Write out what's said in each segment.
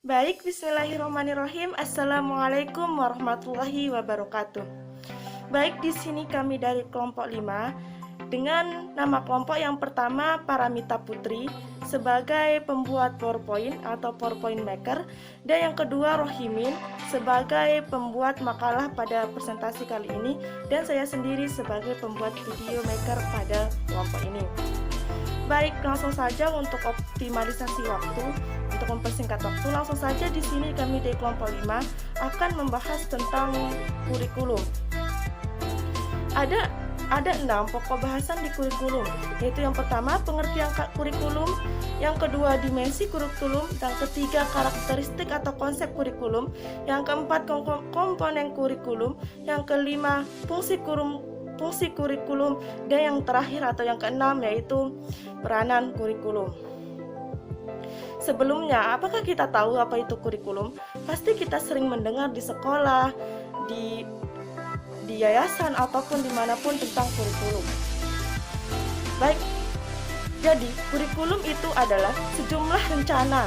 Baik, bismillahirrahmanirrahim. Assalamualaikum warahmatullahi wabarakatuh. Baik, di sini kami dari kelompok 5 dengan nama kelompok yang pertama Paramita Putri sebagai pembuat PowerPoint atau PowerPoint Maker, dan yang kedua Rohimin sebagai pembuat makalah pada presentasi kali ini, dan saya sendiri sebagai pembuat video maker pada kelompok ini. Baik, langsung saja untuk optimalisasi waktu. Untuk mempersingkat waktu, langsung saja di sini kami dari kelompok 5 akan membahas tentang kurikulum. Ada 6 pokok bahasan di kurikulum, yaitu yang pertama pengertian kurikulum, yang kedua dimensi kurikulum, yang ketiga karakteristik atau konsep kurikulum, yang keempat komponen kurikulum, yang kelima fungsi kurikulum, dan yang terakhir atau yang keenam yaitu peranan kurikulum. Sebelumnya, apakah kita tahu apa itu kurikulum? Pasti kita sering mendengar di sekolah, di yayasan, ataupun dimanapun tentang kurikulum. Baik, jadi kurikulum itu adalah sejumlah rencana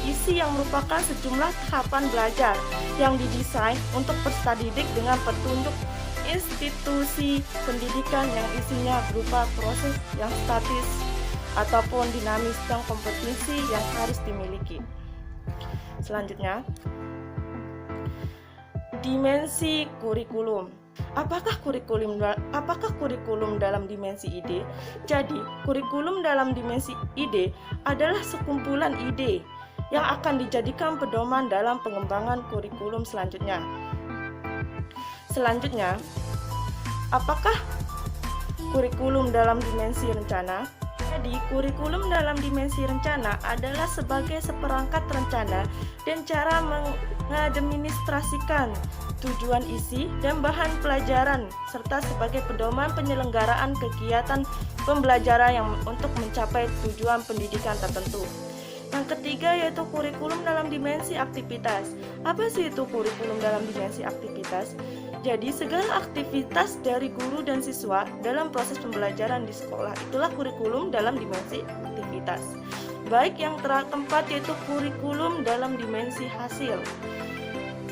isi yang merupakan sejumlah tahapan belajar yang didesain untuk peserta didik dengan petunjuk institusi pendidikan yang isinya berupa proses yang statis ataupun dinamis dan kompetensi yang harus dimiliki. Selanjutnya, dimensi kurikulum. Apakah kurikulum dalam dimensi ide? Jadi, kurikulum dalam dimensi ide adalah sekumpulan ide yang akan dijadikan pedoman dalam pengembangan kurikulum selanjutnya. Selanjutnya, apakah kurikulum dalam dimensi rencana? Jadi, kurikulum dalam dimensi rencana adalah sebagai seperangkat rencana dan cara mengadministrasikan tujuan isi dan bahan pelajaran, serta sebagai pedoman penyelenggaraan kegiatan pembelajaran yang untuk mencapai tujuan pendidikan tertentu. Yang ketiga yaitu kurikulum dalam dimensi aktivitas. Apa sih itu kurikulum dalam dimensi aktivitas? Jadi, segala aktivitas dari guru dan siswa dalam proses pembelajaran di sekolah, itulah kurikulum dalam dimensi aktivitas. Baik, yang keempat yaitu kurikulum dalam dimensi hasil.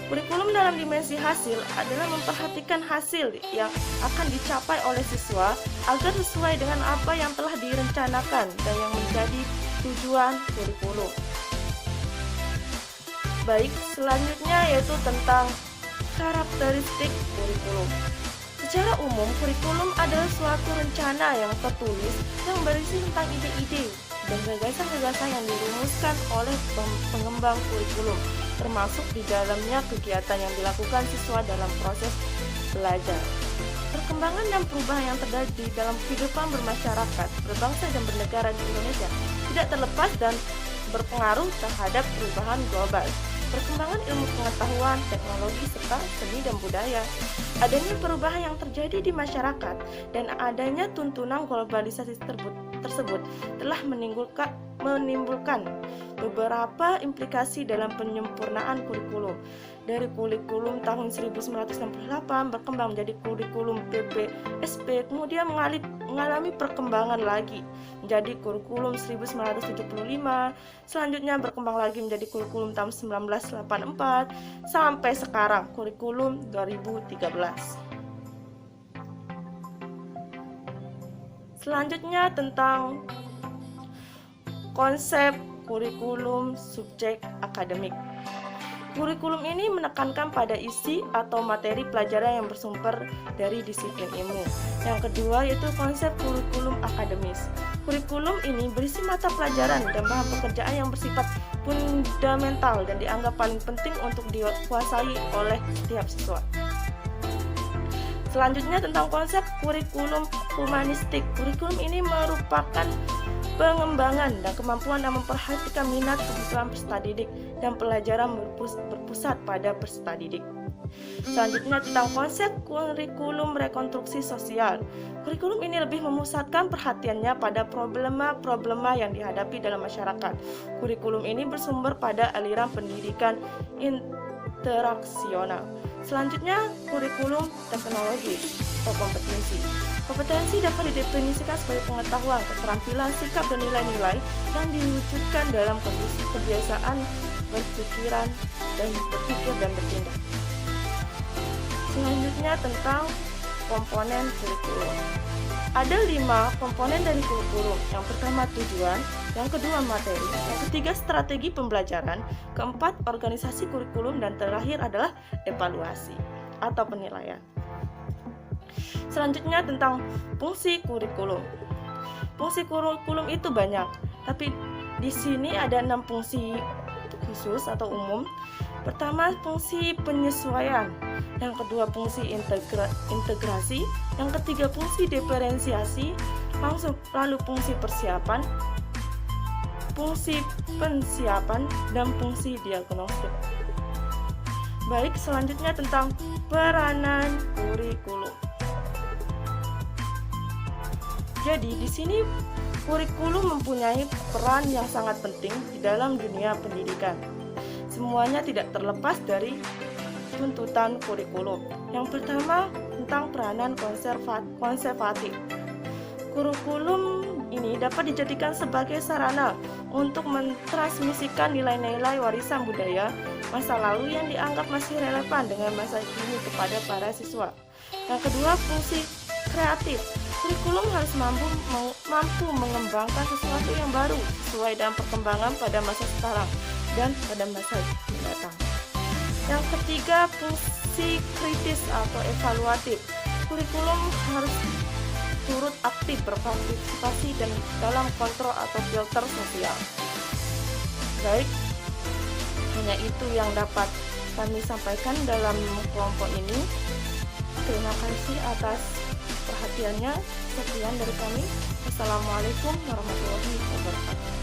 Kurikulum dalam dimensi hasil adalah memperhatikan hasil yang akan dicapai oleh siswa agar sesuai dengan apa yang telah direncanakan dan yang menjadi tujuan kurikulum. Baik, selanjutnya yaitu tentang karakteristik kurikulum. Secara umum, kurikulum adalah suatu rencana yang tertulis yang berisi tentang ide-ide dan gagasan-gagasan yang dirumuskan oleh pengembang kurikulum, termasuk di dalamnya kegiatan yang dilakukan siswa dalam proses belajar. Perkembangan dan perubahan yang terjadi dalam kehidupan bermasyarakat, berbangsa dan bernegara di Indonesia tidak terlepas dan berpengaruh terhadap perubahan global, perkembangan ilmu pengetahuan, teknologi, serta seni dan budaya. Adanya perubahan yang terjadi di masyarakat dan adanya tuntunan globalisasi tersebut telah menimbulkan beberapa implikasi dalam penyempurnaan kurikulum. Dari kurikulum tahun 1968 berkembang menjadi kurikulum PPSP, kemudian mengalami perkembangan lagi menjadi kurikulum 1975, selanjutnya berkembang lagi menjadi kurikulum tahun 1984, sampai sekarang kurikulum 2013. Selanjutnya tentang konsep kurikulum subjek akademik. Kurikulum ini menekankan pada isi atau materi pelajaran yang bersumber dari disiplin ilmu. Yang kedua yaitu konsep kurikulum akademis. Kurikulum ini berisi mata pelajaran dan bahan pekerjaan yang bersifat fundamental dan dianggap paling penting untuk dikuasai oleh setiap siswa. Selanjutnya tentang konsep kurikulum humanistik. Kurikulum ini merupakan pengembangan dan kemampuan dalam memperhatikan minat, kebutuhan peserta didik dan pelajaran berpusat pada peserta didik. Selanjutnya tentang konsep kurikulum rekonstruksi sosial. Kurikulum ini lebih memusatkan perhatiannya pada problema-problema yang dihadapi dalam masyarakat. Kurikulum ini bersumber pada aliran pendidikan interaksional. Selanjutnya kurikulum teknologi atau kompetensi. Kompetensi dapat didefinisikan sebagai pengetahuan, keterampilan, sikap, dan nilai-nilai yang diwujudkan dalam kondisi kebiasaan berpikiran dan berpikir dan bertindak. Selanjutnya tentang komponen kurikulum. Ada 5 komponen dari kurikulum. Yang pertama tujuan, yang kedua materi, yang ketiga strategi pembelajaran, keempat organisasi kurikulum, dan terakhir adalah evaluasi atau penilaian. Selanjutnya tentang fungsi kurikulum. Fungsi kurikulum itu banyak, tapi di sini ada 6 fungsi khusus atau umum. Pertama, fungsi penyesuaian. Yang kedua, fungsi integrasi. Yang ketiga, fungsi diferensiasi. Lalu fungsi persiapan, fungsi pensiapan, dan fungsi diagnostik. Baik, selanjutnya tentang peranan kurikulum. Jadi di sini kurikulum mempunyai peran yang sangat penting di dalam dunia pendidikan. Semuanya tidak terlepas dari tuntutan kurikulum. Yang pertama tentang peranan konservatif. Kurikulum ini dapat dijadikan sebagai sarana untuk mentransmisikan nilai-nilai warisan budaya masa lalu yang dianggap masih relevan dengan masa kini kepada para siswa. Yang kedua, fungsi kreatif. Kurikulum harus mampu mengembangkan sesuatu yang baru sesuai dengan perkembangan pada masa sekarang dan pada masa mendatang. Yang ketiga, fungsi kritis atau evaluatif. Kurikulum harus turut aktif berpartisipasi dan dalam kontrol atau filter sosial. Baik, hanya itu yang dapat kami sampaikan dalam kelompok ini. Terima kasih atas perhatiannya. Sekian dari kami. Wassalamualaikum warahmatullahi wabarakatuh.